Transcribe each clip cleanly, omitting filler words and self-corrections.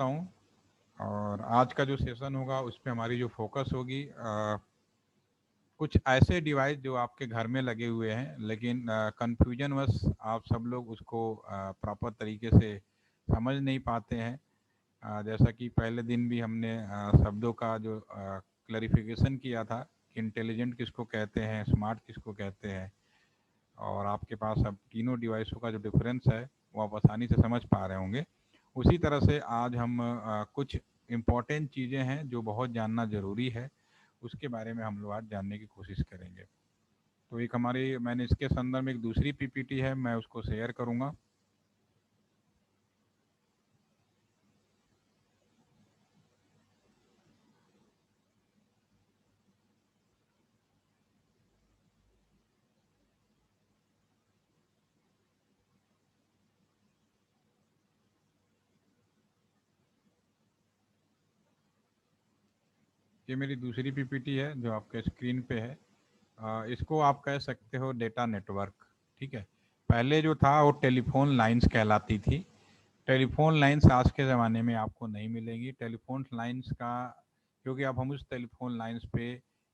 करता हूँ। और आज का जो सेशन होगा उस पे हमारी जो फोकस होगी कुछ ऐसे डिवाइस जो आपके घर में लगे हुए हैं, लेकिन कंफ्यूजन वश आप सब लोग उसको प्रॉपर तरीके से समझ नहीं पाते हैं। जैसा कि पहले दिन भी हमने शब्दों का जो क्लैरिफिकेशन किया था कि इंटेलिजेंट किसको कहते हैं, स्मार्ट किसको कहते हैं, और आपके पास अब तीनों डिवाइसों का जो डिफरेंस है वो आप आसानी से समझ पा रहे होंगे। उसी तरह से आज हम कुछ इम्पॉर्टेंट चीज़ें हैं जो बहुत जानना ज़रूरी है, उसके बारे में हम लोग आज जानने की कोशिश करेंगे। तो एक हमारी मैंने इसके संदर्भ में एक दूसरी पीपीटी है, मैं उसको शेयर करूँगा। ये मेरी दूसरी पीपीटी है जो आपके स्क्रीन पे है। इसको आप कह सकते हो डेटा नेटवर्क। ठीक है, पहले जो था वो टेलीफोन लाइंस कहलाती थी। टेलीफोन लाइंस आज के ज़माने में आपको नहीं मिलेंगी। टेलीफोन लाइंस का, क्योंकि अब हम उस टेलीफोन लाइंस पे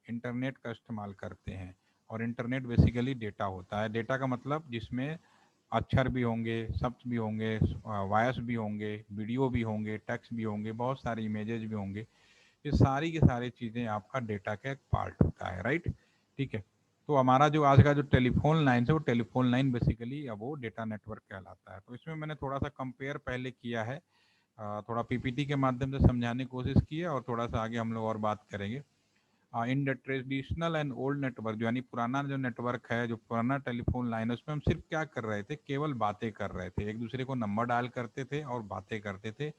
इंटरनेट का इस्तेमाल करते हैं, और इंटरनेट बेसिकली डेटा होता है। डेटा का मतलब जिसमें अक्षर भी होंगे, शब्द भी होंगे, वॉयस भी होंगे, वीडियो भी होंगे, टेक्स्ट भी होंगे, बहुत सारे इमेजेस भी होंगे। ये सारी की सारी चीज़ें आपका डेटा का एक पार्ट होता है, राइट। ठीक है, तो हमारा जो आज का जो टेलीफोन लाइन है वो टेलीफोन लाइन बेसिकली अब वो डेटा नेटवर्क कहलाता है। तो इसमें मैंने थोड़ा सा कंपेयर पहले किया है, थोड़ा पीपीटी के माध्यम से समझाने की कोशिश की है, और थोड़ा सा आगे हम लोग और बात करेंगे। In the traditional and old network, जो यानी पुराना जो नेटवर्क है, जो पुराना टेलीफोन लाइन है, उसमें हम सिर्फ क्या कर रहे थे, केवल बातें कर रहे थे, एक दूसरे को नंबर डायल करते थे और बातें करते थे।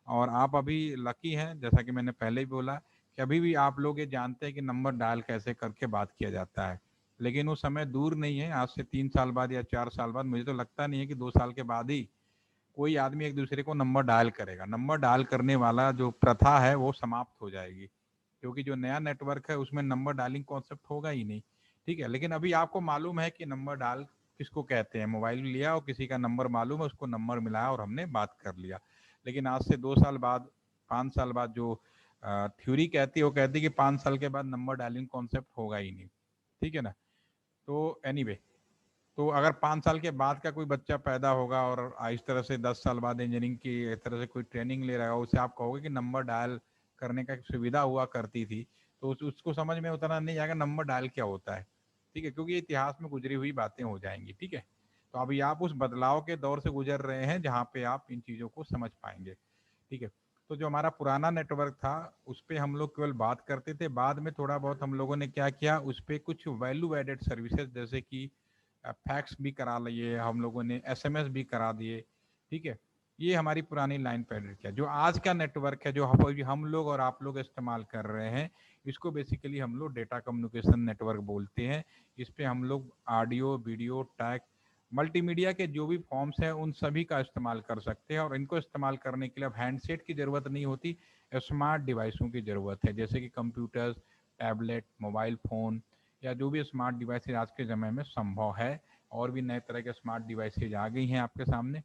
और आप अभी लकी हैं, जैसा कि मैंने पहले ही बोला कि अभी भी आप लोग ये जानते हैं कि नंबर डायल कैसे करके बात किया जाता है। लेकिन वो समय दूर नहीं है, आज से 3 साल बाद या 4 साल बाद, मुझे तो लगता नहीं है कि 2 साल के बाद ही कोई आदमी एक दूसरे को नंबर डायल करेगा। नंबर डायल करने वाला जो प्रथा है वो समाप्त हो जाएगी, क्योंकि जो नया नेटवर्क है उसमें नंबर डायलिंग कॉन्सेप्ट होगा ही नहीं। ठीक है, लेकिन अभी आपको मालूम है कि नंबर डायल किसको कहते हैं। मोबाइल लिया और किसी का नंबर मालूम है, उसको नंबर मिलाया और हमने बात कर लिया। लेकिन आज से 2 साल बाद, 5 साल बाद जो थ्योरी कहती है वो कहती है कि 5 साल के बाद नंबर डायलिंग कॉन्सेप्ट होगा ही नहीं। ठीक है ना। तो एनीवे, तो अगर 5 साल के बाद का कोई बच्चा पैदा होगा और इस तरह से 10 साल बाद इंजीनियरिंग की इस तरह से कोई ट्रेनिंग ले रहा है, उसे आप कहोगे कि नंबर डायल करने का एक सुविधा हुआ करती थी, तो उसको समझ में उतना नहीं आएगा नंबर डायल क्या होता है। ठीक है, क्योंकि ये इतिहास में गुजरी हुई बातें हो जाएंगी। ठीक है, तो अभी आप उस बदलाव के दौर से गुजर रहे हैं जहाँ पे आप इन चीज़ों को समझ पाएंगे। ठीक है, तो जो हमारा पुराना नेटवर्क था उस पर हम लोग केवल बात करते थे। बाद में थोड़ा बहुत हम लोगों ने क्या किया, उस पर कुछ वैल्यू एडेड सर्विसेज, जैसे कि फैक्स भी करा लिए हम लोगों ने, एसएमएस भी करा दिए। ठीक है, ये हमारी पुरानी लाइन पे एडिट किया। जो आज का नेटवर्क है, जो हम लोग और आप लोग इस्तेमाल कर रहे हैं, इसको बेसिकली हम लोग डेटा कम्युनिकेशन नेटवर्क बोलते हैं। इस पे हम लोग ऑडियो, वीडियो, टैग, मल्टीमीडिया के जो भी फॉर्म्स हैं उन सभी का इस्तेमाल कर सकते हैं। और इनको इस्तेमाल करने के लिए अब हैंडसेट की ज़रूरत नहीं होती, स्मार्ट डिवाइसों की ज़रूरत है, जैसे कि कंप्यूटर्स, टैबलेट, मोबाइल फ़ोन, या जो भी स्मार्ट डिवाइसेज आज के समय में संभव है। और भी नए तरह के स्मार्ट डिवाइसेज आ गई हैं आपके सामने।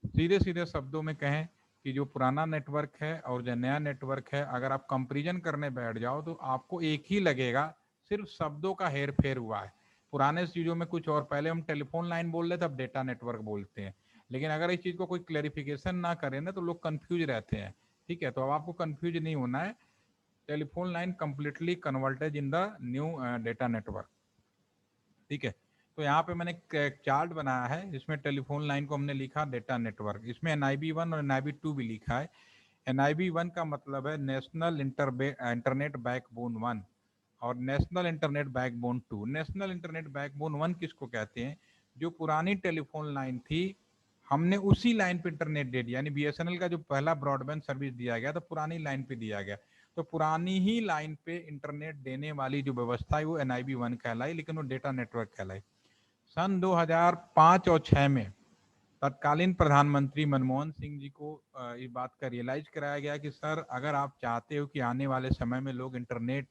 सीधे सीधे शब्दों में कहें कि जो पुराना नेटवर्क है और जो नया नेटवर्क है, अगर आप कंपैरिजन करने बैठ जाओ तो आपको एक ही लगेगा, सिर्फ शब्दों का हेर फेर हुआ है। पुराने चीज़ों में कुछ और, पहले हम टेलीफोन लाइन बोल रहे थे, अब डेटा नेटवर्क बोलते हैं। लेकिन अगर इस चीज़ को कोई क्लैरिफिकेशन ना करें ना तो लोग कंफ्यूज रहते हैं। ठीक है, तो अब आपको कंफ्यूज नहीं होना है। Telephone line completely converted in the new data network. ठीक है, तो यहाँ पे मैंने एक चार्ट बनाया है, इसमें टेलीफोन लाइन को हमने लिखा डेटा नेटवर्क। इसमें NIB1 और NIB2 भी लिखा है। NIB1 का मतलब है नेशनल इंटरनेट बैकबोन 1, और national internet backbone 2। National internet backbone 1 किसको कहते हैं, जो पुरानी टेलीफोन लाइन थी हमने उसी लाइन पे इंटरनेट दे दिया। यानी BSNL का जो पहला ब्रॉडबैंड सर्विस दिया गया तो पुरानी लाइन पे दिया गया, तो पुरानी ही लाइन पे इंटरनेट देने वाली जो व्यवस्था है वो NIB1 कहलाई, लेकिन वो डेटा नेटवर्क कहलाई। सन 2005 और 6 में तत्कालीन प्रधानमंत्री मनमोहन सिंह जी को इस बात का रियलाइज कराया गया कि सर, अगर आप चाहते हो कि आने वाले समय में लोग इंटरनेट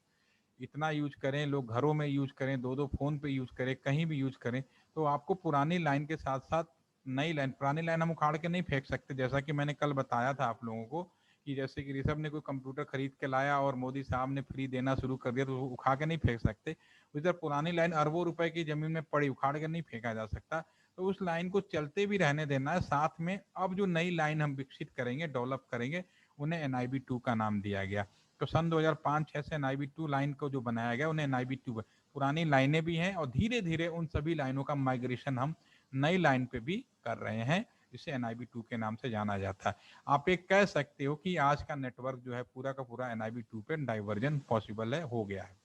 इतना यूज करें, लोग घरों में यूज करें, दो दो फोन पे यूज करें, कहीं भी यूज करें, तो आपको पुरानी लाइन के साथ साथ नई लाइन, पुरानी लाइन हम उखाड़ के नहीं फेंक सकते। जैसा कि मैंने कल बताया था आप लोगों को कि जैसे कि ऋषभ ने कोई कंप्यूटर खरीद के लाया और मोदी साहब ने फ्री देना शुरू कर दिया, तो उखा के नहीं फेंक सकते। इधर पुरानी लाइन अरबों रुपए की जमीन में पड़ी, उखाड़ के नहीं फेंका जा सकता। तो उस लाइन को चलते भी रहने देना है। साथ में अब जो नई लाइन हम विकसित करेंगे, डेवलप करेंगे, उन्हें NIB 2 का नाम दिया गया। तो सन 2005-6 से NIB 2 लाइन को जो बनाया गया उन्हें NIB 2, पुरानी लाइनें भी हैं और धीरे धीरे उन सभी लाइनों का माइग्रेशन हम नई लाइन पे भी कर रहे हैं, जिसे NIB 2 के नाम से जाना जाता है। आप एक कह सकते हो कि आज का नेटवर्क जो है पूरा का पूरा NIB 2 पे डाइवर्जन पॉसिबल है, हो गया है।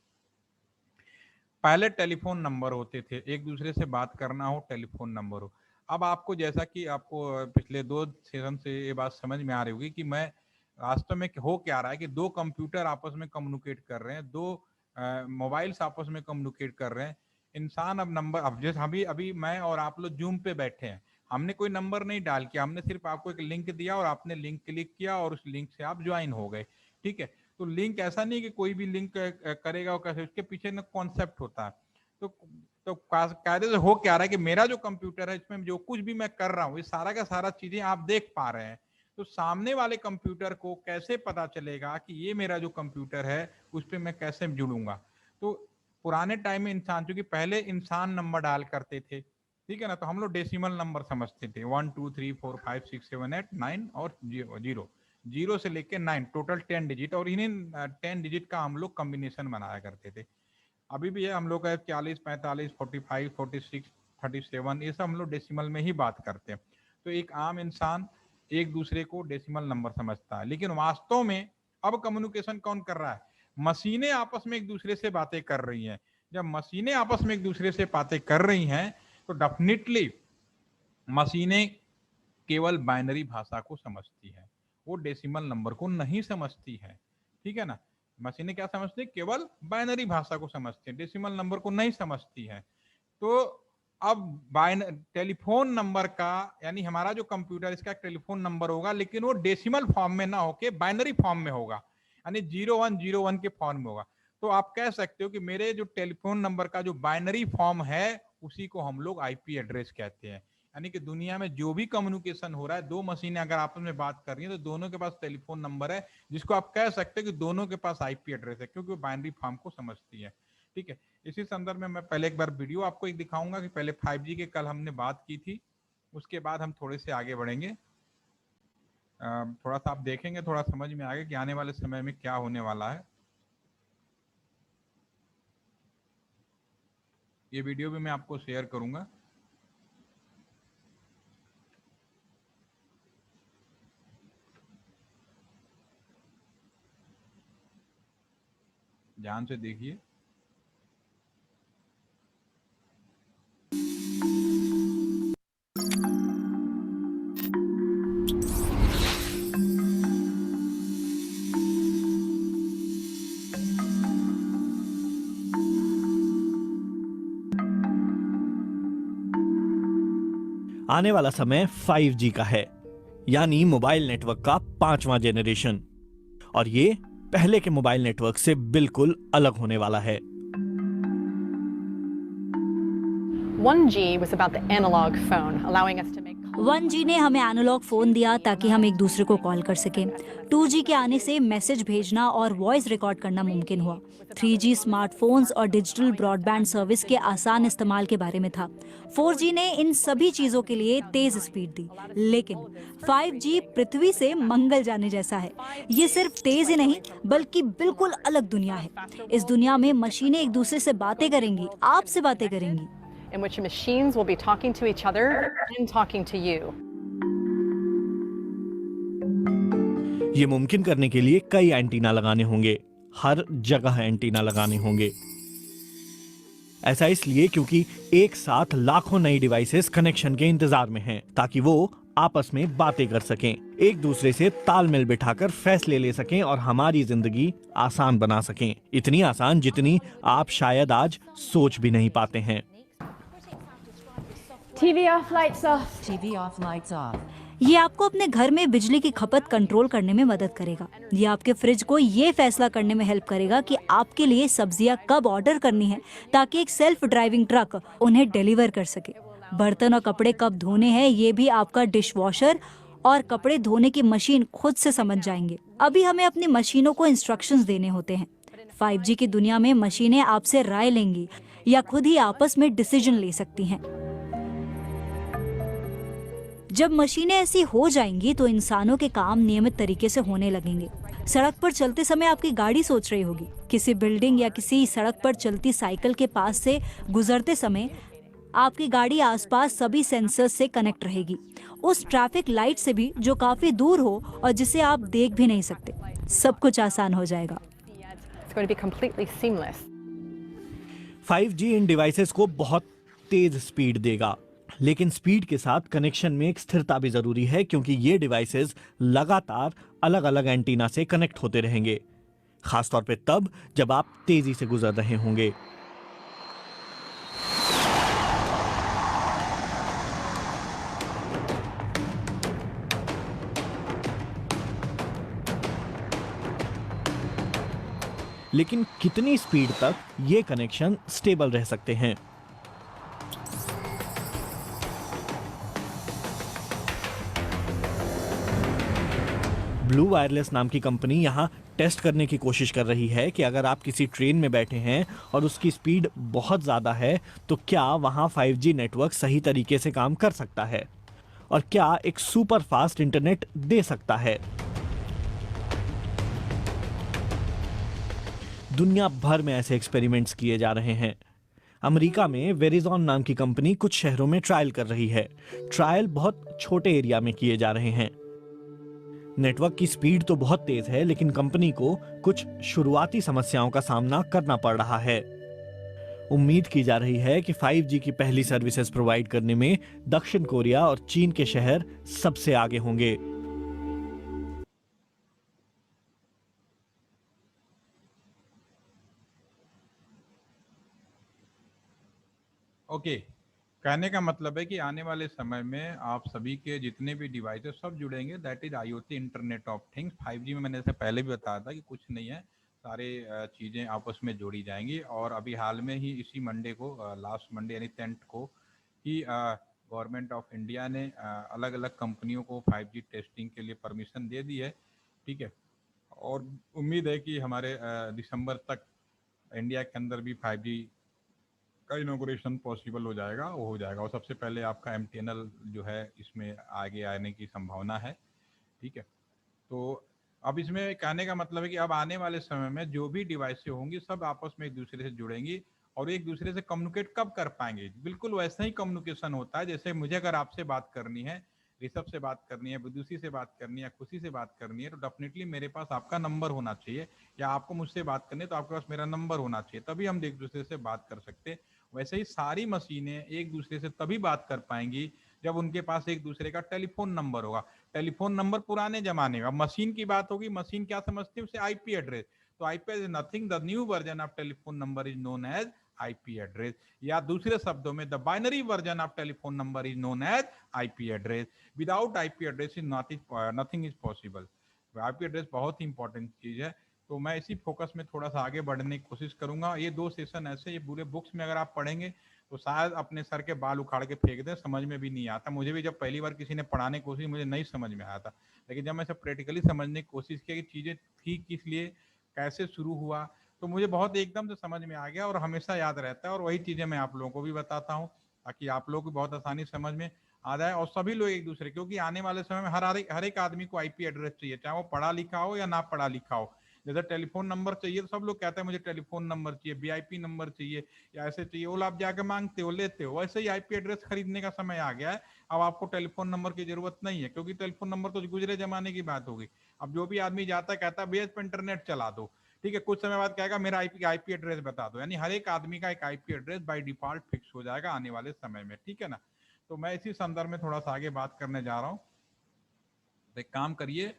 पहले टेलीफोन नंबर होते थे, एक दूसरे से बात करना हो टेलीफोन नंबर हो। अब आपको, जैसा कि आपको पिछले 2 सेशन से ये बात समझ में आ रही होगी कि मैं वास्तव में हो क्या रहा है कि 2 कंप्यूटर आपस में कम्युनिकेट कर रहे हैं, 2 मोबाइल्स आपस में कम्युनिकेट कर रहे हैं। इंसान अब नंबर, अब जैसे अभी मैं और आप लोग जूम पे बैठे हैं, हमने कोई नंबर नहीं डाल किया, हमने सिर्फ आपको एक लिंक दिया और आपने लिंक क्लिक किया और उस लिंक से आप ज्वाइन हो गए, ठीक है। तो लिंक ऐसा नहीं कि कोई भी लिंक करेगा और कैसे, उसके पीछे ना कॉन्सेप्ट होता है। तो कायदे से हो क्या रहा है कि मेरा जो कंप्यूटर है, इसमें जो कुछ भी मैं कर रहा हूँ, ये सारा का सारा चीजें आप देख पा रहे हैं। तो सामने वाले कंप्यूटर को कैसे पता चलेगा कि ये मेरा जो कंप्यूटर है उस पर मैं कैसे जुड़ूंगा। तो पुराने टाइम में इंसान, क्योंकि पहले इंसान नंबर डाल करते थे, ठीक है ना, तो हम लोग डेसिमल नंबर समझते थे, 1 2 3 4 5 6 7 8 9 और 0 से लेके 9, टोटल 10 डिजिट, और इन्हें 10 डिजिट का हम लोग कॉम्बिनेशन बनाया करते थे। अभी भी है, हम लोग का 40 45 45 46 37, ये सब हम लोग डेसिमल में ही बात करते हैं। तो एक आम इंसान एक दूसरे को डेसिमल नंबर समझता है, लेकिन वास्तव में अब कम्युनिकेशन कौन कर रहा है? मशीनें आपस में एक दूसरे से बातें कर रही हैं। जब मशीनें आपस में एक दूसरे से बातें कर रही हैं तो डेफिनेटली मशीनें केवल बाइनरी भाषा को समझती है, वो डेसिमल नंबर को नहीं समझती है, ठीक है ना। मशीनें क्या समझती है? केवल बाइनरी भाषा को समझती है, डेसिमल नंबर को नहीं समझती है। तो अब टेलीफोन नंबर का, यानी हमारा जो कंप्यूटर, इसका टेलीफोन नंबर होगा, लेकिन वो डेसिमल फॉर्म में ना होके बाइनरी फॉर्म में होगा, यानी 0101 के फॉर्म में होगा। तो आप कह सकते हो कि मेरे जो टेलीफोन नंबर का जो बाइनरी फॉर्म है उसी को हम लोग IP एड्रेस कहते हैं। यानी कि दुनिया में जो भी कम्युनिकेशन हो रहा है, 2 मशीनें अगर आपस में बात कर रही हैं तो दोनों के पास टेलीफोन नंबर है, जिसको आप कह सकते हैं कि दोनों के पास IP एड्रेस है, क्योंकि वो बाइनरी फॉर्म को समझती है, ठीक है। इसी संदर्भ में मैं पहले एक बार वीडियो आपको एक दिखाऊंगा कि पहले 5G के कल हमने बात की थी, उसके बाद हम थोड़े से आगे बढ़ेंगे। थोड़ा सा आप देखेंगे, थोड़ा समझ में आएगा कि आने वाले समय में क्या होने वाला है। ये वीडियो भी मैं आपको शेयर करूंगा। ध्यान से देखिए। आने वाला समय 5G का है, यानी मोबाइल नेटवर्क का 5वां जेनरेशन, और ये पहले के मोबाइल नेटवर्क से बिल्कुल अलग होने वाला है। 1G was about the analog phone, allowing us to make 1G ने हमें एनालॉग फोन दिया ताकि हम एक दूसरे को कॉल कर सकें। 2G के आने से मैसेज भेजना और वॉइस रिकॉर्ड करना मुमकिन हुआ। 3G स्मार्टफोन्स और डिजिटल ब्रॉडबैंड सर्विस के आसान इस्तेमाल के बारे में था। 4G ने इन सभी चीजों के लिए तेज स्पीड दी, लेकिन 5G पृथ्वी से मंगल जाने जैसा है। ये सिर्फ तेज ही नहीं बल्कि बिल्कुल अलग दुनिया है। इस दुनिया में मशीनें एक दूसरे से बातें करेंगी, आपसे बातें करेंगी, in which machines will be talking to each other and talking to you. ये मुमकिन करने के लिए कई एंटीना लगाने होंगे, हर जगह एंटीना लगाने होंगे। ऐसा इसलिए क्योंकि एक साथ लाखों नई डिवाइसेस कनेक्शन के इंतजार में हैं, ताकि वो आपस में बातें कर सकें, एक दूसरे से तालमेल बिठाकर फैसले ले सकें और हमारी जिंदगी आसान बना सकें। इतनी आसान जितनी आप शायद आज सोच भी नहीं पाते हैं। TV off, lights off. TV off, lights off. ये आपको अपने घर में बिजली की खपत कंट्रोल करने में मदद करेगा। ये आपके फ्रिज को ये फैसला करने में हेल्प करेगा कि आपके लिए सब्जियां कब ऑर्डर करनी है, ताकि एक सेल्फ ड्राइविंग ट्रक उन्हें डिलीवर कर सके। बर्तन और कपड़े कब धोने हैं ये भी आपका डिशवॉशर और कपड़े धोने की मशीन खुद से समझ जाएंगे। अभी हमें अपनी मशीनों को इंस्ट्रक्शंस देने होते हैं। 5G की दुनिया में मशीनें आपसे राय लेंगी या खुद ही आपस में डिसीजन ले सकती हैं। जब मशीनें ऐसी हो जाएंगी तो इंसानों के काम नियमित तरीके से होने लगेंगे। सड़क पर चलते समय आपकी गाड़ी सोच रही होगी, किसी बिल्डिंग या किसी सड़क पर चलती साइकिल के पास से गुजरते समय आपकी गाड़ी आसपास सभी सेंसर्स से कनेक्ट रहेगी, उस ट्रैफिक लाइट से भी जो काफी दूर हो और जिसे आप देख भी नहीं सकते। सब कुछ आसान हो जाएगा। It's going to be completely seamless. 5G in devices को बहुत तेज स्पीड देगा, लेकिन स्पीड के साथ कनेक्शन में एक स्थिरता भी जरूरी है, क्योंकि ये डिवाइसेस लगातार अलग अलग एंटीना से कनेक्ट होते रहेंगे, खासतौर पे तब जब आप तेजी से गुजर रहे होंगे। लेकिन कितनी स्पीड तक ये कनेक्शन स्टेबल रह सकते हैं? ब्लू वायरलेस नाम की कंपनी यहां टेस्ट करने की कोशिश कर रही है कि अगर आप किसी ट्रेन में बैठे हैं और उसकी स्पीड बहुत ज्यादा है तो क्या वहां 5G नेटवर्क सही तरीके से काम कर सकता है और क्या एक सुपर फास्ट इंटरनेट दे सकता है। दुनिया भर में ऐसे एक्सपेरिमेंट्स किए जा रहे हैं। अमेरिका में वेरिजॉन नाम की कंपनी कुछ शहरों में ट्रायल कर रही है। ट्रायल बहुत छोटे एरिया में किए जा रहे हैं। नेटवर्क की स्पीड तो बहुत तेज है, लेकिन कंपनी को कुछ शुरुआती समस्याओं का सामना करना पड़ रहा है। उम्मीद की जा रही है कि 5G की पहली सर्विसेज प्रोवाइड करने में दक्षिण कोरिया और चीन के शहर सबसे आगे होंगे। ओके, कहने का मतलब है कि आने वाले समय में आप सभी के जितने भी डिवाइसेस सब जुड़ेंगे, that is IoT, internet of things. 5G में मैंने इससे पहले भी बताया था कि कुछ नहीं है, सारे चीज़ें आपस में जोड़ी जाएंगी। और अभी हाल में ही इसी मंडे को, लास्ट मंडे यानी 10th को ही गवर्नमेंट ऑफ इंडिया ने अलग अलग कंपनियों को 5G टेस्टिंग के लिए परमिशन दे दी है, ठीक है। और उम्मीद है कि हमारे दिसंबर तक इंडिया के अंदर भी 5G का इनॉग्रेशन पॉसिबल हो जाएगा, वो हो जाएगा। और सबसे पहले आपका MTNL जो है इसमें आगे आने की संभावना है, ठीक है। तो अब इसमें कहने का मतलब है कि अब आने वाले समय में जो भी डिवाइसें होंगी सब आपस में एक दूसरे से जुड़ेंगी और एक दूसरे से कम्युनिकेट कब कर पाएंगे, बिल्कुल वैसा ही कम्युनिकेशन होता है जैसे मुझे अगर आपसे बात करनी है, ऋषभ से बात करनी है, विदुषी से बात करनी है, खुशी से बात करनी है, तो डेफिनेटली मेरे पास आपका नंबर होना चाहिए, या आपको मुझसे बात करनी है तो आपके पास मेरा नंबर होना चाहिए, तभी हम एक दूसरे से बात कर सकते। वैसे ही सारी मशीनें एक दूसरे से तभी बात कर पाएंगी जब उनके पास एक दूसरे का टेलीफोन नंबर होगा। टेलीफोन नंबर पुराने जमाने का, मशीन की बात होगी, मशीन क्या समझती है उसे IP एड्रेस, तो IP is nothing, the new version of telephone number is known as IP address, या दूसरे शब्दों में the binary version of telephone number is known as IP address. Without IP address is nothing is possible. IP address बहुत ही important चीज है। तो मैं इसी फोकस में थोड़ा सा आगे बढ़ने की कोशिश करूंगा। ये 2 सेशन ऐसे, ये पूरे बुक्स में अगर आप पढ़ेंगे तो शायद अपने सर के बाल उखाड़ के फेंक दें, समझ में भी नहीं आता। मुझे भी जब पहली बार किसी ने पढ़ाने की कोशिश, मुझे नहीं समझ में आया था, लेकिन जब मैं सब प्रैक्टिकली समझने की कोशिश की कि चीज़ें थी किस लिए, कैसे शुरू हुआ, तो मुझे बहुत एकदम से समझ में आ गया और हमेशा याद रहता है। और वही चीज़ें मैं आप लोगों को भी बताता हूँ ताकि आप लोग को बहुत आसानी समझ में आ जाए और सभी लोग एक दूसरे, क्योंकि आने वाले समय में हर एक आदमी को IP एड्रेस चाहिए, चाहे वो पढ़ा लिखा हो या ना पढ़ा लिखा हो। जैसे टेलीफोन नंबर चाहिए तो सब लोग कहते हैं मुझे टेलीफोन नंबर चाहिए, VIP नंबर चाहिए, या ऐसे चाहिए, वो आप जाके मांगते हो, लेते हो। वैसे ही IP एड्रेस खरीदने का समय आ गया है। अब आपको टेलीफोन नंबर की जरूरत नहीं है, क्योंकि टेलीफोन नंबर तो गुजरे जमाने की बात होगी। अब जो भी आदमी जाता है कहता है भैया इस पर इंटरनेट चला दो, ठीक है, कुछ समय बाद कहेगा मेरा IP एड्रेस बता दो, यानी हर एक आदमी का एक IP address by default fix हो जाएगा आने वाले समय में, ठीक है ना। तो मैं इसी संदर्भ में थोड़ा सा आगे बात करने जा रहा हूँ। तो एक काम करिए,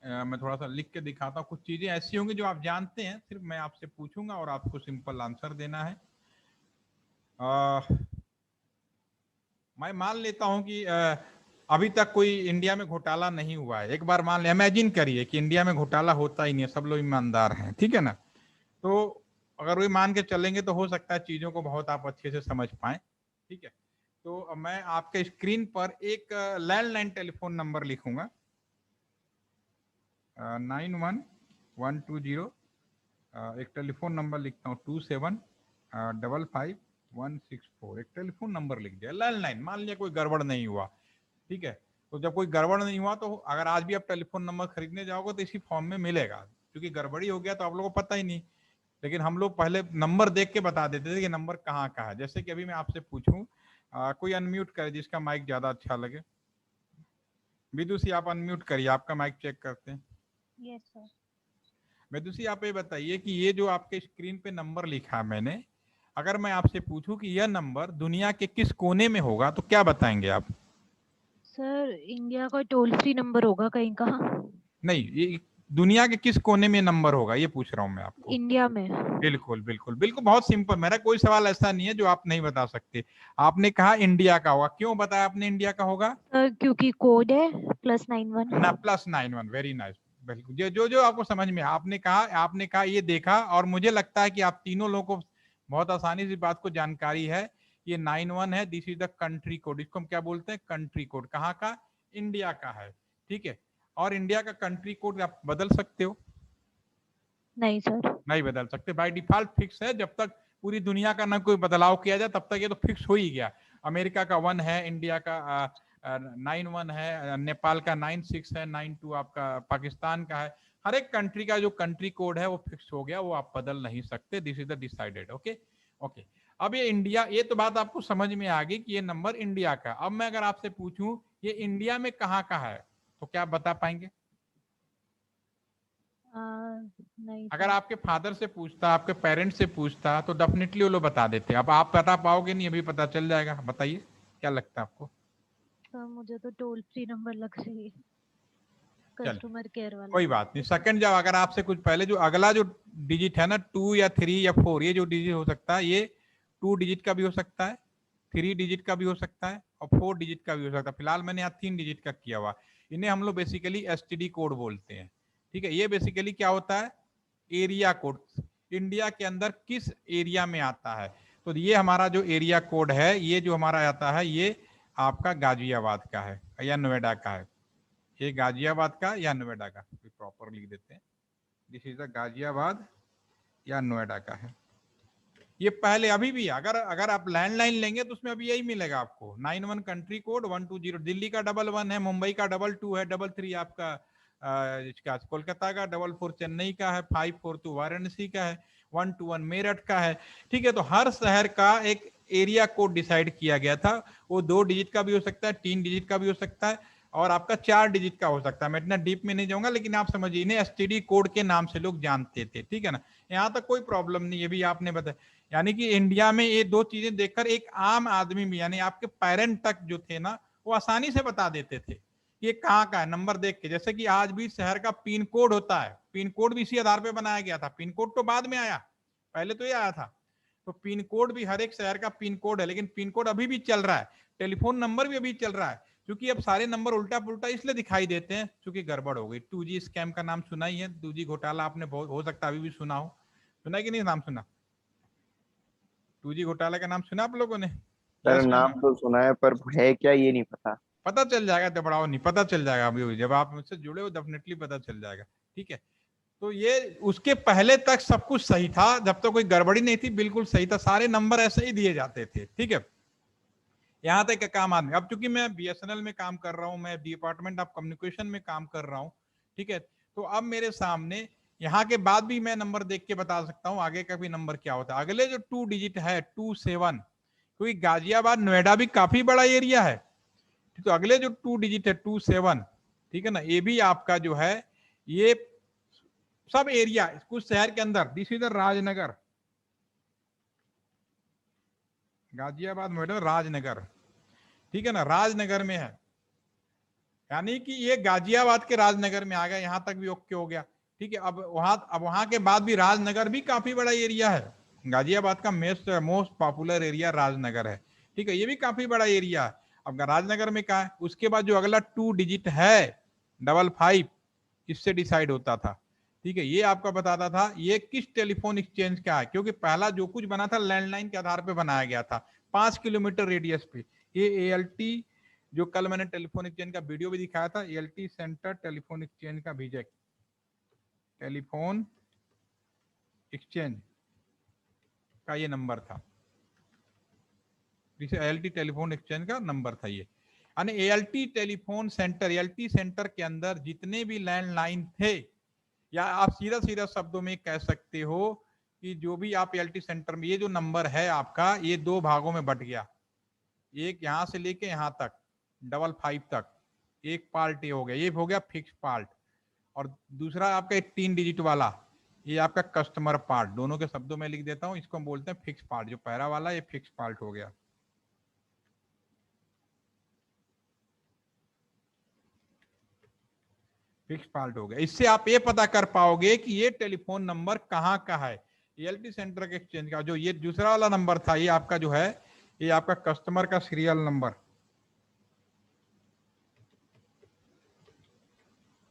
मैं थोड़ा सा लिख के दिखाता हूँ। कुछ चीजें ऐसी होंगी जो आप जानते हैं, सिर्फ मैं आपसे पूछूंगा और आपको सिंपल आंसर देना है। मैं मान लेता हूं कि अभी तक कोई इंडिया में घोटाला नहीं हुआ है। एक बार मान ले, इमेजिन करिए कि इंडिया में घोटाला होता ही नहीं है, सब लोग ईमानदार हैं, ठीक है ना। तो अगर वही मान के चलेंगे तो हो सकता है चीजों को बहुत आप अच्छे से समझ पाए, ठीक है। तो मैं आपके स्क्रीन पर एक लैंडलाइन टेलीफोन नंबर लिखूंगा 91120। एक टेलीफोन नंबर लिखता हूँ 27555164। एक टेलीफोन नंबर लिख दिया लैंडलाइन, मान लिया कोई गड़बड़ नहीं हुआ, ठीक है। तो जब कोई गड़बड़ नहीं हुआ तो अगर आज भी आप टेलीफोन नंबर खरीदने जाओगे तो इसी फॉर्म में मिलेगा, क्योंकि गड़बड़ी हो गया तो आप लोगों को पता ही नहीं। लेकिन हम लोग पहले नंबर देख के बता देते थे कि नंबर कहाँ का है। जैसे कि अभी मैं आपसे पूछूं, कोई अनम्यूट करे जिसका माइक ज्यादा अच्छा लगे। विदुषी आप अनम्यूट करिए, आपका माइक चेक करते हैं। Yes sir. विदुषी आप ये बताइए कि ये जो आपके स्क्रीन पे नंबर लिखा मैंने, अगर मैं आपसे पूछूं कि यह नंबर दुनिया के किस कोने में होगा तो क्या बताएंगे आप? सर इंडिया का टोल फ्री नंबर होगा कहीं का? नहीं, ये दुनिया के किस कोने में नंबर होगा ये पूछ रहा हूँ मैं आपको। इंडिया में। बिल्कुल बिल्कुल बिल्कुल, बहुत सिंपल, मेरा कोई सवाल ऐसा नहीं है जो आप नहीं बता सकते। आपने कहा इंडिया का होगा, क्यों बताया आपने इंडिया का होगा? सर क्योंकि कोड है +91 ना, +91, वेरी नाइस। बिल्कुल, जो जो आपको समझ में आपने कहा ये देखा, और मुझे लगता है कि आप तीनों लोगों को बहुत आसानी से बात को जानकारी है। ये 91 है, this is the country code. इसको हम क्या बोलते हैं? Country code. कहाँ का? इंडिया का है, ठीक है। और इंडिया का कंट्री कोड आप बदल सकते हो? नहीं सर। नहीं बदल सकते, बाय डिफॉल्ट फिक्स है। जब तक पूरी दुनिया का ना कोई बदलाव किया जाए तब तक ये तो फिक्स हो ही गया। अमेरिका का 1 है, इंडिया का 91 है, नेपाल का 96 है, 92 आपका पाकिस्तान का है। हर एक कंट्री का जो कंट्री कोड है वो फिक्स हो गया, वो आप बदल नहीं सकते। This is the decided. Okay okay. अब ये इंडिया, ये तो बात आपको समझ में आ गई कि ये नंबर इंडिया का। अब मैं अगर आपसे पूछूं ये इंडिया में कहाँ का है तो क्या आप बता पाएंगे? नहीं अगर सर। आपके फादर से पूछता, आपके पेरेंट्स से पूछता तो डेफिनेटली वो लोग बता देते। अब आप बता पाओगे नहीं, अभी पता चल जाएगा। बताइए क्या लगता है आपको? सर मुझे तो टोल फ्री नंबर लग रही है, कस्टमर केयर वाला। कोई बात नहीं, सेकंड जब अगर आपसे कुछ पहले जो अगला जो डिजिट है ना 2 या 3 या 4, ये जो डिजिट हो सकता है, ये 2 डिजिट का भी हो सकता है, 3 डिजिट का भी हो सकता है और 4 डिजिट का भी हो सकता है। फिलहाल मैंने यहाँ 3 डिजिट का किया हुआ। इन्हें हम लोग बेसिकली एसटीडी कोड बोलते हैं, ठीक है। ये बेसिकली क्या होता है? Area code. इंडिया के अंदर किस एरिया में आता है, तो ये हमारा जो एरिया कोड है, ये जो हमारा आता है, ये आपका गाजियाबाद का है या नोएडा का है। ये गाजियाबाद का या नोएडा का, प्रॉपर लिख देते हैं। दिस इज द गाजियाबाद या नोएडा का है। ये पहले अभी भी अगर आप लैंडलाइन लेंगे तो उसमें अभी यही मिलेगा आपको, 91 कंट्री कोड 120। दिल्ली का 11 है, मुंबई का 22 है, 33 आपका इसका कोलकाता का, 44 चेन्नई का है, 542 वाराणसी का है, 121 मेरठ का है, ठीक है। तो हर शहर का एक एरिया कोड डिसाइड किया गया था। वो 2 डिजिट का भी हो सकता है, 3 डिजिट का भी हो सकता है और आपका 4 डिजिट का हो सकता है। मैं इतना डीप में नहीं जाऊंगा, लेकिन आप समझिए इन्हें एसटीडी कोड के नाम से लोग जानते थे, ठीक है ना। यहाँ तक कोई प्रॉब्लम नहीं है, भी आपने बताया। यानी कि इंडिया में ये 2 चीजें देखकर एक आम आदमी भी, यानी आपके पेरेंट तक जो थे ना, वो आसानी से बता देते थे ये कहाँ का है नंबर देख के। जैसे कि आज भी शहर का पिन कोड होता है, पिन कोड भी इसी आधार पे बनाया गया था। पिन कोड तो बाद में आया, पहले तो ये आया था। तो पिन कोड भी हर एक शहर का पिन कोड है, लेकिन पिन कोड अभी भी चल रहा है। टेलीफोन नंबर भी अभी चल रहा है, क्योंकि अब सारे नंबर उल्टा पुल्टा इसलिए दिखाई देते हैं क्योंकि गड़बड़ हो गई। 2G स्कैम का नाम सुना ही है, 2G घोटाला आपने बहुत, हो सकता है अभी भी सुना हो। सुना कि नहीं नाम सुना? 2G घोटाला का नाम सुना आप लोगों ने? सर नाम तो सुना है पर है क्या ये नहीं पता। पता चल जाएगा, दबड़ाओ नहीं, पता चल जाएगा अभी, जब आप मुझसे जुड़े हो डेफिनेटली पता चल जाएगा, ठीक है। तो ये उसके पहले तक सब कुछ सही था, जब तक तो कोई गड़बड़ी नहीं थी, बिल्कुल सही था, सारे नंबर ऐसे ही दिए जाते थे, ठीक है। यहाँ तक का काम आदमी, अब चूंकि मैं BSNL में काम कर रहा हूँ, मैं डिपार्टमेंट ऑफ कम्युनिकेशन में काम कर रहा हूँ, ठीक है। तो अब मेरे सामने यहाँ के बाद भी मैं नंबर देख के बता सकता हूँ आगे का भी नंबर क्या होता है। अगले जो 2 डिजिट है 27, क्योंकि गाजियाबाद नोएडा भी काफी बड़ा एरिया है, तो अगले जो 2 डिजिट है 27, ठीक है ना, ये भी आपका जो है ये सब एरिया कुछ शहर के अंदर, दिस इज राजनगर, गाजियाबाद नोएडा राजनगर, ठीक है ना, राजनगर में है। यानी कि ये गाजियाबाद के राजनगर में आ गया, यहां तक भी ओके हो गया, ठीक है। अब वहां के बाद भी राजनगर भी काफी बड़ा एरिया है। गाजियाबाद का मोस्ट पॉपुलर एरिया राजनगर है, ठीक है, ये भी काफी बड़ा एरिया है। अब राजनगर में क्या है, उसके बाद जो अगला 2 डिजिट है 55, इससे डिसाइड होता था, ठीक है। ये आपका बताता था ये किस टेलीफोन एक्सचेंज का है, क्योंकि पहला जो कुछ बना था लैंडलाइन के आधार पे बनाया गया था, 5 किलोमीटर रेडियस पे। ये ALT जो कल मैंने टेलीफोन एक्सचेंज का वीडियो भी दिखाया था, ALT सेंटर टेलीफोन एक्सचेंज का VJAC, टेलीफोन एक्सचेंज का ये नंबर था, जिसे ALT टेलीफोन एक्सचेंज का नंबर था ये। यानी ALT telephone centre, ALT centre के अंदर जितने भी लैंडलाइन थे, या आप सीधा सीधा शब्दों में कह सकते हो कि जो भी आप ALT सेंटर में, ये जो नंबर है आपका, ये दो भागों में बट गया। एक यहां से लेके यहां तक 55 तक एक पार्ट ये हो गया, ये हो गया फिक्स पार्ट, और दूसरा आपका 3 डिजिट वाला ये आपका कस्टमर पार्ट। दोनों के शब्दों में लिख देता हूं, इसको हम बोलते हैं फिक्स पार्ट। जो पहला वाला ये फिक्स पार्ट हो गया। फिक्स पार्ट हो गया। इससे आप ये पता कर पाओगे कि ये टेलीफोन नंबर कहाँ का है। ALT सेंटर के एक्सचेंज का जो ये दूसरा वाला नंबर था, ये आपका जो है, ये आपका कस्टमर का सीरियल नंबर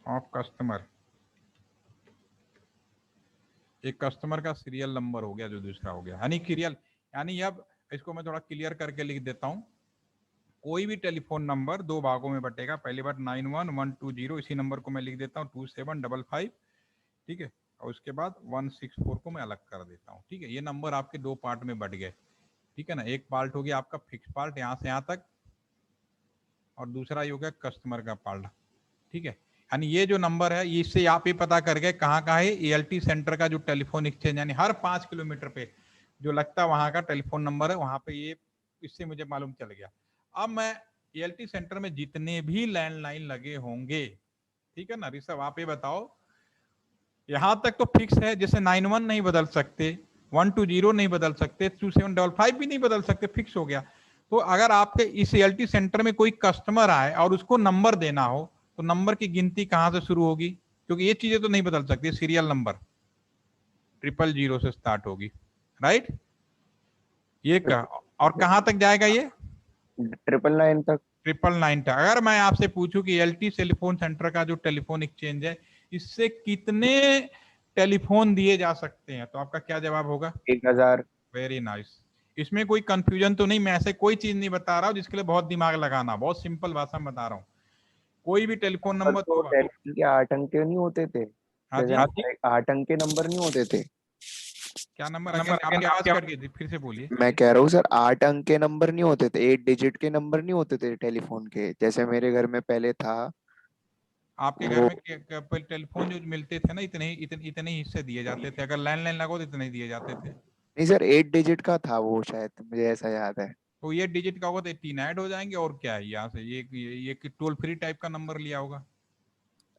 ऑफ कस्टमर, एक कस्टमर का सीरियल नंबर हो गया जो दूसरा हो गया, यानी सीरियल। यानी अब इसको मैं थोड़ा क्लियर करके लिख देता हूं। कोई भी टेलीफोन नंबर दो भागों में बटेगा। पहली बार 91120, इसी नंबर को मैं लिख देता हूँ 2755, ठीक है, और उसके बाद 164 को मैं अलग कर देता हूँ, ठीक है। ये नंबर आपके दो पार्ट में बट गए, ठीक है ना। एक पार्ट हो गया आपका फिक्स पार्ट यहाँ से यहाँ तक, और दूसरा ये हो गया कस्टमर का पार्ट, ठीक है। यानी ये जो नंबर है, इससे आप ये पता कर गए कहाँ का है। ALT सेंटर का जो टेलीफोन एक्सचेंज, यानी हर 5 किलोमीटर पे जो लगता है वहां का टेलीफोन नंबर है, वहां पे ये, इससे मुझे मालूम चल गया। अब मैं ALT सेंटर में जितने भी लैंडलाइन लगे होंगे, ठीक है ना ऋषभ, आप ये बताओ, यहां तक तो फिक्स है, जैसे 91 नहीं बदल सकते, 120 नहीं बदल सकते, 2755 भी नहीं बदल सकते, फिक्स हो गया। तो अगर आपके इस ALT सेंटर में कोई कस्टमर आए और उसको नंबर देना हो, तो नंबर की गिनती कहां से शुरू होगी? क्योंकि ये चीजें तो नहीं बदल सकती। सीरियल नंबर 000 से स्टार्ट होगी, राइट? ये क्या, और कहां तक जाएगा ये? 999 तक। 999 तक। अगर मैं आपसे पूछूं कि ALT टेलीफोन सेंटर का जो टेलीफोन एक्सचेंज है, इससे कितने टेलीफोन दिए जा सकते हैं, तो आपका क्या जवाब होगा? 1000। Very nice. इसमें कोई कंफ्यूजन तो नहीं, मैं ऐसे कोई चीज नहीं बता रहा हूं जिसके लिए बहुत दिमाग लगाना, बहुत सिंपल भाषा में बता रहा हूँ। कोई भी टेलीफोन नंबर तो टेलीफोन के 8 अंक नहीं होते थे? हाँ जी, जैसे 8 अंक के नंबर नहीं होते थे? क्या नंबर? आपकी आवाज कट गई थी, फिर से बोलिए। मैं कह रहा हूँ सर, 8 अंक के नंबर नहीं होते थे, 8 डिजिट के नंबर नहीं होते थे टेलीफोन के, जैसे मेरे घर में पहले था। आपके घर में टेलीफोन जो मिलते थे ना, इतने ही हिस्से दिए जाते थे। अगर लैंडलाइन लगो तो इतने ही दिए जाते थे। नहीं सर, 8 डिजिट का था वो, शायद मुझे ऐसा याद है। तो ये डिजिट का होगा तो 18 ऐड हो जाएंगे, और क्या है। यहाँ से ये टोल फ्री टाइप का नंबर लिया होगा।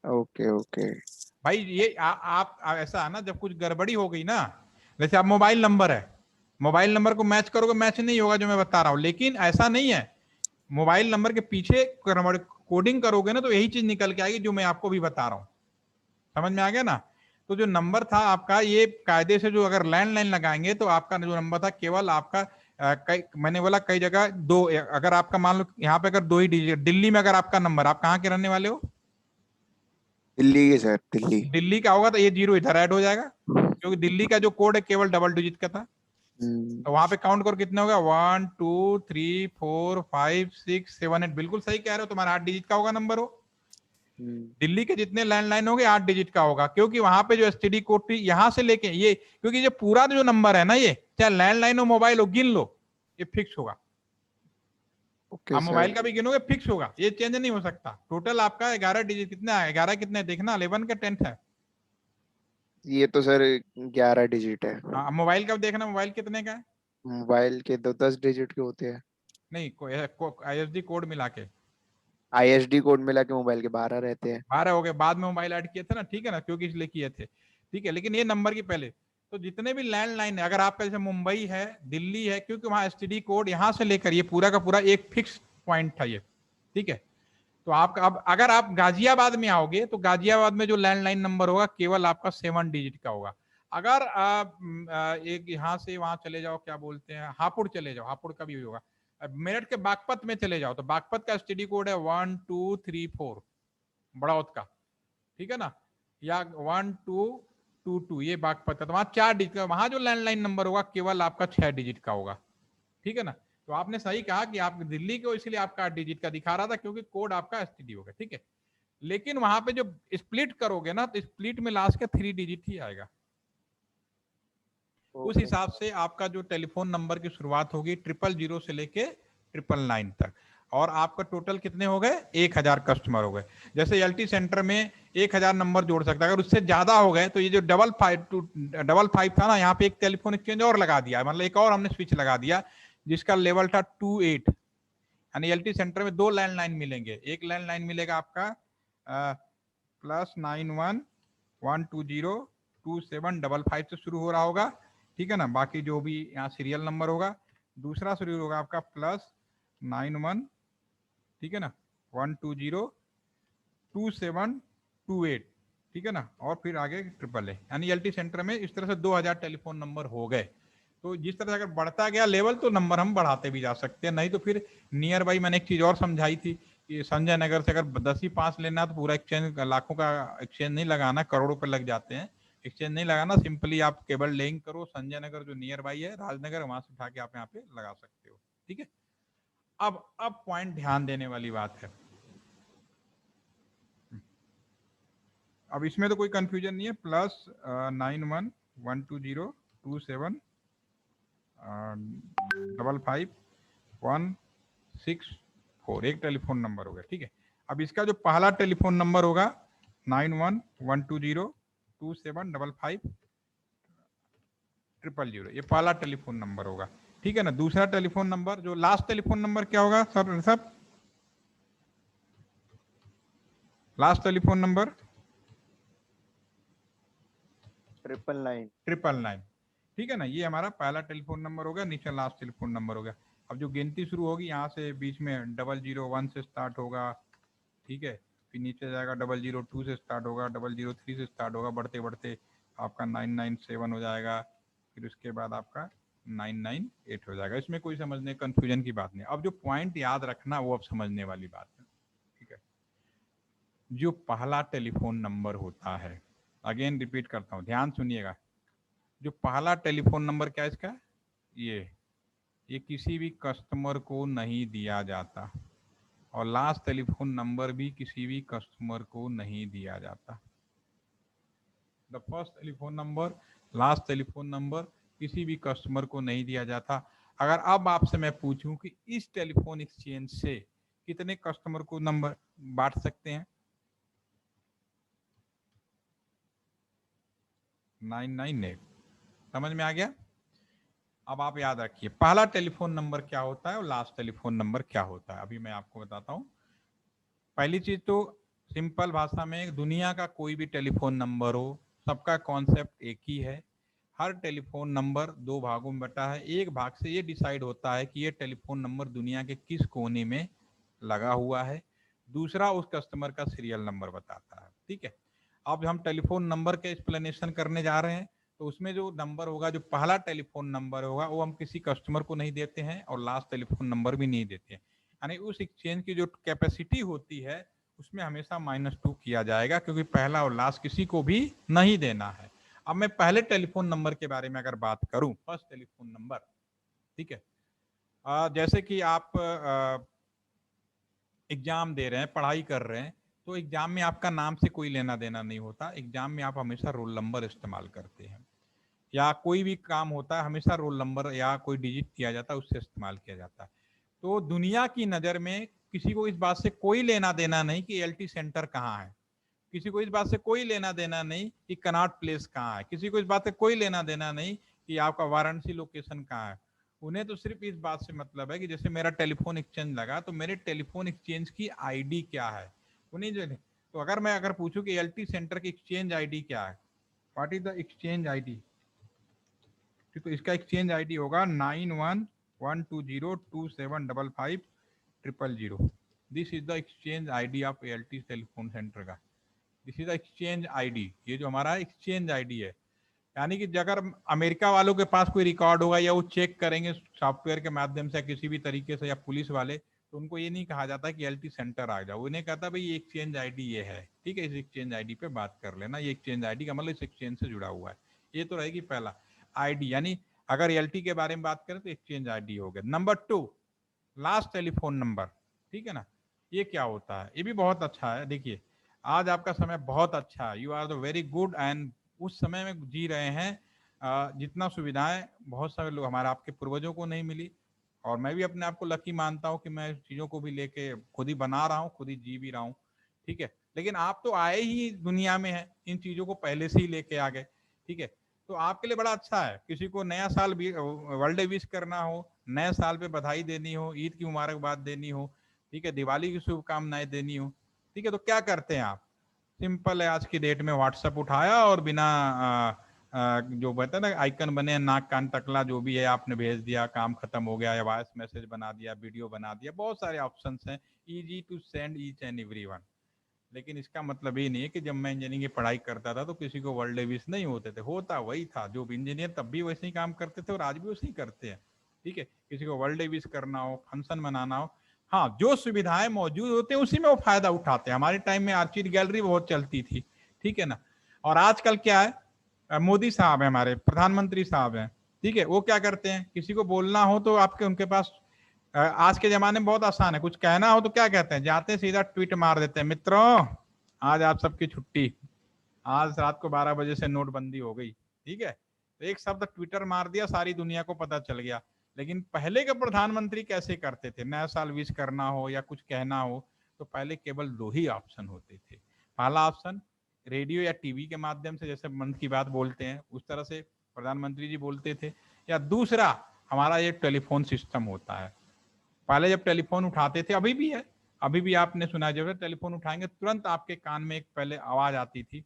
Okay okay. भाई ये आप ऐसा है ना, जब कुछ गड़बड़ी हो गई ना, जैसे आप मोबाइल नंबर है, मोबाइल नंबर को मैच करोगे, मैच नहीं होगा जो मैं बता रहा हूँ। लेकिन ऐसा नहीं है, मोबाइल नंबर के पीछे कोडिंग करोगे ना, तो यही चीज निकल के आएगी जो मैं आपको भी बता रहा हूँ। समझ में आ गया ना? तो जो नंबर था आपका, ये कायदे से जो अगर लैंडलाइन लगाएंगे तो आपका जो नंबर था, केवल आपका कई, मैंने बोला कई जगह दो, अगर आपका मान लो यहाँ पे अगर 2 ही डिजिट, दिल्ली में अगर आपका नंबर, आप कहाँ के रहने वाले हो? दिल्ली के सर, दिल्ली। दिल्ली का होगा तो ये 0 इधर ऐड हो जाएगा, क्योंकि दिल्ली का जो कोड है केवल डबल डिजिट का था। तो वहां पे काउंट करो कितने होगा, 1 2 3 4 5 6 7 8। बिल्कुल सही कह रहे हो, तुम्हारा 8 डिजिट का होगा नंबर हो। दिल्ली के जितने लैंडलाइन होंगे 8 डिजिट का होगा, क्योंकि वहां पे जो STD कोड थी यहां से लेके ये, क्योंकि ये पूरा जो नंबर है ना, ये चाहे लैंडलाइन हो मोबाइल हो, गिन लो, ये फिक्स होगा। आप मोबाइल का भी गिनोगे फिक्स होगा, ये चेंज नहीं हो सकता। टोटल आपका 11 डिजिट कितना है, 11 कितने देखना, 11 का 10th है। ये तो सर 11 डिजिट है। हाँ, मोबाइल का देखना, मोबाइल कितने का है? मोबाइल के 10 डिजिट के होते हैं। नहीं, ISD कोड मिला के, ISD कोड मिला के मोबाइल के 12 रहते हैं। 12 हो गए, बाद में मोबाइल ऐड किए थे ना, ठीक है ना, क्योंकि इसलिए किए थे, ठीक है। लेकिन ये नंबर की पहले, तो जितने भी लैंडलाइन है, अगर आपका जैसे मुंबई है, दिल्ली है, क्योंकि वहां STD कोड यहां से लेकर ये पूरा का पूरा एक फिक्स पॉइंट था ये, ठीक है। तो आपका अब अगर आप गाजियाबाद में आओगे, तो गाजियाबाद में जो लैंडलाइन नंबर होगा केवल आपका 7 डिजिट का होगा। अगर आप एक यहाँ से वहां चले जाओ, क्या बोलते हैं, हापुड़ चले जाओ, हापुड़ का भी होगा। मेरठ के बागपत में चले जाओ, तो बागपत का STD कोड है 1 2 3 4, बड़ौत का, ठीक है ना, या 1 2 2 2, ये बागपत है। तो वहां 4 डिजिट का, वहां जो लैंडलाइन नंबर होगा केवल आपका 6 डिजिट का होगा, ठीक है ना। तो आपने सही कहा कि आप दिल्ली के हो, इसलिए आपका 8 डिजिट का दिखा रहा था क्योंकि कोड आपका एसटीडी होगा, ठीक है। लेकिन वहां पे जो स्प्लिट करोगे ना, तो स्प्लिट में लास्ट का 3 डिजिट ही आएगा। उस हिसाब से आपका जो टेलीफोन नंबर की शुरुआत होगी 000 से लेके 999 तक, और आपका टोटल कितने हो गए, 1000 कस्टमर हो गए। जैसे एलटी सेंटर में 1000 नंबर जोड़ सकता है, अगर उससे ज्यादा हो गए तो ये जो 555 था ना, यहाँ पे एक टेलीफोन एक्सचेंज और लगा दिया, मतलब एक और हमने स्विच लगा दिया जिसका लेवल था 28, यानी एलटी सेंटर में 2 लैंडलाइन मिलेंगे। एक लैंडलाइन मिलेगा आपका +9112027555 से शुरू हो रहा होगा, ठीक है ना। बाकी जो भी यहाँ सीरियल नंबर होगा, दूसरा शुरू होगा आपका +91, ठीक है ना, 1202728, ठीक है ना, और फिर आगे 888, यानी एलटी सेंटर में इस तरह से 2000 टेलीफोन नंबर हो गए। तो जिस तरह से अगर बढ़ता गया लेवल तो नंबर हम बढ़ाते भी जा सकते हैं, नहीं तो फिर नियर बाई मैंने एक चीज और समझाई थी कि संजय नगर से अगर 10 ही 5 लेना है तो पूरा एक्सचेंज, लाखों का एक्सचेंज नहीं लगाना, करोड़ों पे लग जाते हैं, एक्सचेंज नहीं लगाना, सिंपली आप केबल लिंक करो संजय नगर जो नियर बाई है राजनगर, वहां से उठा के आप यहाँ पे लगा सकते हो, ठीक है। अब पॉइंट ध्यान देने वाली बात है, अब इसमें तो कोई कंफ्यूजन नहीं है, +911202755164 एक टेलीफोन नंबर हो गया, ठीक है। अब इसका जो पहला टेलीफोन नंबर होगा 911202755000, ये पहला टेलीफोन नंबर होगा, ठीक है ना। दूसरा टेलीफोन नंबर, जो लास्ट टेलीफोन नंबर क्या होगा सर, लास्ट टेलीफोन नंबर 999, ठीक है ना। ये हमारा पहला टेलीफोन नंबर हो गया, नीचे लास्ट टेलीफोन नंबर हो गया। अब जो गिनती शुरू होगी यहाँ से बीच में 001 से स्टार्ट होगा, ठीक है, फिर नीचे जाएगा 002 से स्टार्ट होगा, 003 से स्टार्ट होगा, बढ़ते बढ़ते आपका 997 हो जाएगा, फिर उसके बाद आपका 998 हो जाएगा। इसमें कोई समझने कंफ्यूजन की बात नहीं। अब जो पॉइंट याद रखना वो अब समझने वाली बात है, ठीक है। जो पहला टेलीफोन नंबर होता है, अगेन रिपीट करता हूँ, ध्यान सुनिएगा, जो पहला टेलीफोन नंबर क्या है इसका, ये किसी भी कस्टमर को नहीं दिया जाता, और लास्ट टेलीफोन नंबर भी किसी भी कस्टमर को नहीं दिया जाता। The first telephone number, last telephone number किसी भी कस्टमर को नहीं दिया जाता। अगर अब आपसे मैं पूछूं कि इस टेलीफोन एक्सचेंज से कितने कस्टमर को नंबर बांट सकते हैं, 998, समझ में आ गया। अब आप याद रखिए पहला टेलीफोन नंबर क्या होता है और लास्ट टेलीफोन नंबर क्या होता है, अभी मैं आपको बताता हूं। पहली चीज तो सिंपल भाषा में, दुनिया का कोई भी टेलीफोन नंबर हो, सबका कॉन्सेप्ट एक ही है। हर टेलीफोन नंबर 2 भागों में बटा है। एक भाग से ये डिसाइड होता है कि ये टेलीफोन नंबर दुनिया के किस कोने में लगा हुआ है, दूसरा उस कस्टमर का सीरियल नंबर बताता है, ठीक है। अब हम टेलीफोन नंबर के एक्सप्लेनेशन करने जा रहे हैं, तो उसमें जो नंबर होगा, जो पहला टेलीफोन नंबर होगा, वो हम किसी कस्टमर को नहीं देते हैं, और लास्ट टेलीफोन नंबर भी नहीं देते हैं। यानी उस एक्सचेंज की जो कैपेसिटी होती है उसमें हमेशा -2 किया जाएगा, क्योंकि पहला और लास्ट किसी को भी नहीं देना है। अब मैं पहले टेलीफोन नंबर के बारे में अगर बात करूं, फर्स्ट टेलीफोन नंबर, ठीक है। जैसे कि आप एग्जाम दे रहे हैं, पढ़ाई कर रहे हैं, तो एग्जाम में आपका नाम से कोई लेना देना नहीं होता, एग्जाम में आप हमेशा रोल नंबर इस्तेमाल करते हैं, या कोई भी काम होता है हमेशा रोल नंबर या कोई डिजिट किया जाता है उससे इस्तेमाल किया जाता है। तो दुनिया की नज़र में किसी को इस बात से कोई लेना देना नहीं कि एलटी सेंटर कहाँ है, किसी को इस बात से कोई लेना देना नहीं कि कनॉट प्लेस कहाँ है, किसी को इस बात से कोई लेना देना नहीं कि आपका वाराणसी लोकेशन कहाँ है। उन्हें तो सिर्फ इस बात से मतलब है कि जैसे मेरा टेलीफोन एक्सचेंज लगा तो मेरे टेलीफोन एक्सचेंज की आईडी क्या है, उन्हीं जो। तो अगर पूछूं कि एलटी सेंटर की एक्सचेंज आईडी क्या है, what is the exchange ID, तो इसका एक्सचेंज आईडी होगा 911202755000। This is the exchange ID of LT telephone centre का, this is the exchange ID. ये जो हमारा एक्सचेंज आईडी है, यानी कि अगर अमेरिका वालों के पास कोई रिकॉर्ड होगा या वो चेक करेंगे सॉफ्टवेयर के माध्यम से किसी भी तरीके से, या पुलिस वाले, तो उनको ये नहीं कहा जाता कि एलटी सेंटर आ जाओ, उन्हें कहता भाई ये एक्सचेंज आईडी ये है, ठीक है, इस एक्सचेंज आईडी पे बात कर लेना, ये एक्सचेंज आईडी का मतलब इस एक्सचेंज से जुड़ा हुआ है। ये तो रहेगी पहला आईडी, यानी अगर एलटी के बारे में बात करें तो एक्सचेंज आईडी हो गया। नंबर 2 लास्ट टेलीफोन नंबर, ठीक है ना, ये क्या होता है, ये भी बहुत अच्छा है। देखिए आज आपका समय बहुत अच्छा है, you are the very good and उस समय में जी रहे हैं जितना सुविधाएं बहुत सारे लोग हमारे आपके पूर्वजों को नहीं मिली, और मैं भी अपने आप को लकी मानता हूं कि मैं चीज़ों को भी लेके खुद ही बना रहा हूं, खुद ही जी भी रहा हूं, ठीक है। लेकिन आप तो आए ही दुनिया में हैं, इन चीज़ों को पहले से ही लेके आ गए, ठीक है। तो आपके लिए बड़ा अच्छा है, किसी को नया साल भी वर्ल्ड विश करना हो, नए साल पे बधाई देनी हो, ईद की मुबारकबाद देनी हो, ठीक है, दिवाली की शुभकामनाएं देनी हो, ठीक है, तो क्या करते हैं आप, सिंपल है, आज की डेट में व्हाट्सएप उठाया और बिना जो कहते हैं ना आइकन बने नाक कान टकला जो भी है आपने भेज दिया, काम खत्म हो गया, या वॉइस मैसेज बना दिया, वीडियो बना दिया, बहुत सारे ऑप्शंस हैं, easy to send each and everyone. लेकिन इसका मतलब ये नहीं है कि जब मैं इंजीनियरिंग की पढ़ाई करता था तो किसी को वर्ल्ड विश नहीं होते थे, होता वही था, जो इंजीनियर तब भी वैसे ही काम करते थे और आज भी वैसे ही करते हैं, ठीक है। किसी को वर्ल्ड विश करना हो, फंक्शन मनाना हो, हाँ जो सुविधाएं मौजूद होते हैं उसी में वो फायदा उठाते हैं। हमारे टाइम में आर्चिड गैलरी बहुत चलती थी, ठीक है ना, और आजकल क्या है, मोदी साहब है, हमारे प्रधानमंत्री साहब हैं, ठीक है, वो क्या करते हैं, किसी को बोलना हो तो आपके उनके पास आज के जमाने में बहुत आसान है, कुछ कहना हो तो क्या कहते हैं, जाते हैं सीधा ट्वीट मार देते हैं, मित्रों आज आप सबकी छुट्टी, आज रात को 12 बजे से नोटबंदी हो गई, ठीक है, तो एक शब्द ट्विटर मार दिया, सारी दुनिया को पता चल गया। लेकिन पहले के प्रधानमंत्री कैसे करते थे, नया साल विश करना हो या कुछ कहना हो तो पहले केवल 2 ही ऑप्शन होते थे। पहला ऑप्शन रेडियो या टीवी के माध्यम से, जैसे मन की बात बोलते हैं उस तरह से प्रधानमंत्री जी बोलते थे, या दूसरा हमारा ये टेलीफोन सिस्टम होता है। पहले जब टेलीफोन उठाते थे, अभी भी है, अभी भी आपने सुना, जब टेलीफोन उठाएंगे तुरंत आपके कान में एक पहले आवाज आती थी,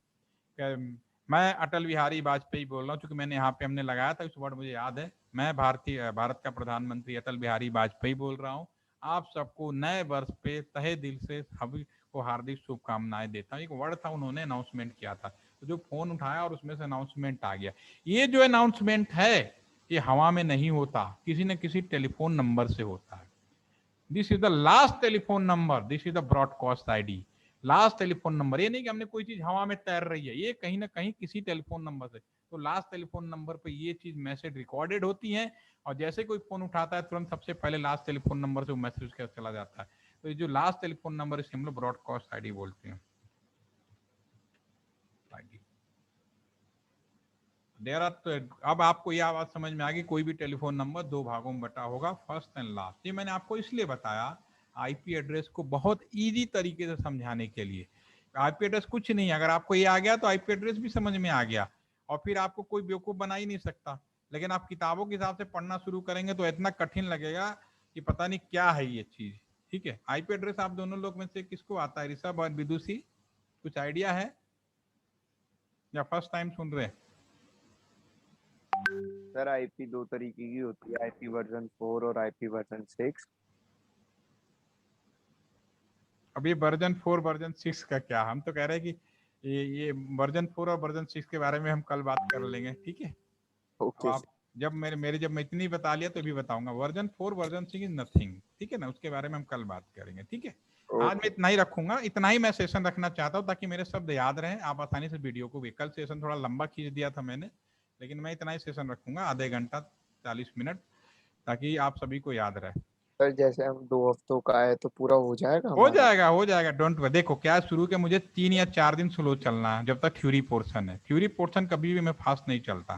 मैं अटल बिहारी वाजपेयी बोल रहा हूँ, क्योंकि मैंने यहाँ पे हमने लगाया था, इस वर्ड मुझे याद है, मैं भारत का प्रधानमंत्री अटल बिहारी वाजपेयी बोल रहा हूँ, आप सबको नए वर्ष पे तहे दिल से सभी को हार्दिक शुभकामनाएं देता हूँ। एक वर्ड था, उन्होंने अनाउंसमेंट किया था, तो जो फोन उठाया और उसमें से अनाउंसमेंट आ गया। ये जो अनाउंसमेंट है ये हवा में नहीं होता, किसी न किसी टेलीफोन नंबर से होता है। This is the last telephone number, this is the broadcast ID, last telephone number. ये नहीं कि हमने कोई चीज हवा में तैर रही है, ये कहीं ना कहीं किसी टेलीफोन नंबर से, तो लास्ट टेलीफोन नंबर पे ये चीज मैसेज रिकॉर्डेड होती है, और जैसे कोई फोन उठाता है तुरंत सबसे पहले लास्ट टेलीफोन नंबर से वो मैसेज चला जाता है। तो ये जो लास्ट टेलीफोन नंबर इसे हम लोग ब्रॉडकास्ट आईडी बोलते हैं। देर आर, अब आपको यह बात समझ में आ गई, कोई भी टेलीफोन नंबर 2 भागों में बटा होगा, फर्स्ट एंड लास्ट। ये मैंने आपको इसलिए बताया आईपी एड्रेस को बहुत इजी तरीके से समझाने के लिए। आईपी एड्रेस कुछ नहीं, अगर आपको ये आ गया तो आईपी एड्रेस भी समझ में आ गया, और फिर आपको कोई बेवकूफ बना ही नहीं सकता। लेकिन आप किताबों के हिसाब से पढ़ना शुरू करेंगे तो इतना कठिन लगेगा कि पता नहीं क्या है ये चीज, ठीक है। आईपी एड्रेस आप दोनों लोग में से किसको आता है, ऋषभ और विदुषी, कुछ आइडिया है या फर्स्ट टाइम सुन रहे हैं? सर आईपी 2 तरीके की होती है, आईपी वर्जन 4 और आईपी वर्जन 6। अभी वर्जन 4 वर्जन 6 का क्या, हम तो कह रहे हैं कि ये वर्जन 4 और वर्जन 6 के बारे में हम कल बात कर लेंगे, ठीक है। ओके आप जब मेरे जब मैं इतनी बता लिया तो भी बताऊंगा, वर्जन 4 वर्जन 6 इज नथिंग, ठीक है ना, उसके बारे में हम कल बात करेंगे, ठीक है। आज मैं इतना ही रखूंगा, इतना ही मैं सेशन रखना चाहता हूँ ताकि मेरे शब्द याद रहें, आप आसानी से वीडियो को भी, कल सेशन थोड़ा लंबा खींच दिया था मैंने, लेकिन मैं इतना ही सेशन रखूंगा, आधे घंटा 40 मिनट, ताकि आप सभी को याद रहे। सर जैसे हम 2 हफ्तों का है तो पूरा हो जाएगा हो हमारा? जाएगा, हो जाएगा, डोंट वरी। देखो क्या शुरू के मुझे 3 या 4 दिन स्लो चलना है, जब तक थ्योरी पोर्शन है, थ्योरी पोर्शन कभी भी मैं फास्ट नहीं चलता,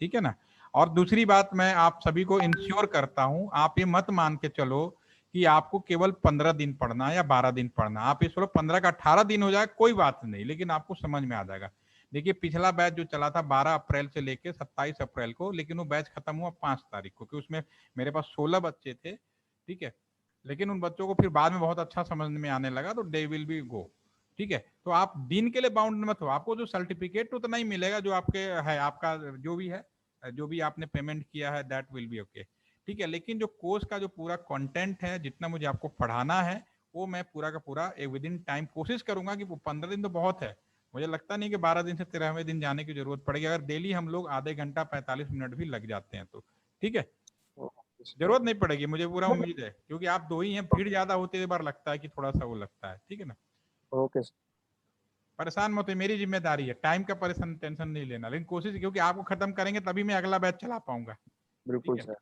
ठीक है ना। और दूसरी बात मैं आप सभी को इंश्योर करता हूं, आप ये मत मान के चलो कि आपको केवल 15 दिन पढ़ना है या 12 दिन पढ़ना, आप ये सोचो 15 का 18 दिन हो जाए कोई बात नहीं, लेकिन आपको समझ में आ जाएगा। देखिए पिछला बैच जो चला था 12 अप्रैल से लेके 27 अप्रैल को, लेकिन वो बैच खत्म हुआ 5 तारीख को, क्योंकि उसमें मेरे पास 16 बच्चे थे, ठीक है, लेकिन उन बच्चों को फिर बाद में बहुत अच्छा समझ में आने लगा, तो दे विल बी गो, ठीक है। तो आप दिन के लिए बाउंड मत हो, आपको जो सर्टिफिकेट उतना ही मिलेगा जो आपके है, आपका जो भी है, जो भी आपने पेमेंट किया है दैट विल बी ओके, ठीक है। लेकिन जो कोर्स का जो पूरा कंटेंट है, जितना मुझे आपको पढ़ाना है, वो मैं पूरा का पूरा विद इन टाइम कोशिश करूंगा कि 15 दिन तो बहुत है, मुझे लगता नहीं कि 12 दिन से 13वें दिन जाने की जरूरत पड़ेगी, अगर डेली हम लोग आधे घंटा 45 मिनट भी लग जाते हैं तो, ठीक है, जरूरत नहीं पड़ेगी, मुझे पूरा उम्मीद है, क्योंकि आप 2 ही हैं, भीड़ ज्यादा होती है, बार लगता है कि थोड़ा सा वो लगता है, ठीक है ना। ओके। परेशान मत होइए, मेरी जिम्मेदारी है, टाइम का परेशान टेंशन नहीं लेना, लेकिन कोशिश, क्योंकि आपको खत्म करेंगे तभी मैं अगला बैच चला पाऊंगा। बिल्कुल ठीक है। सर।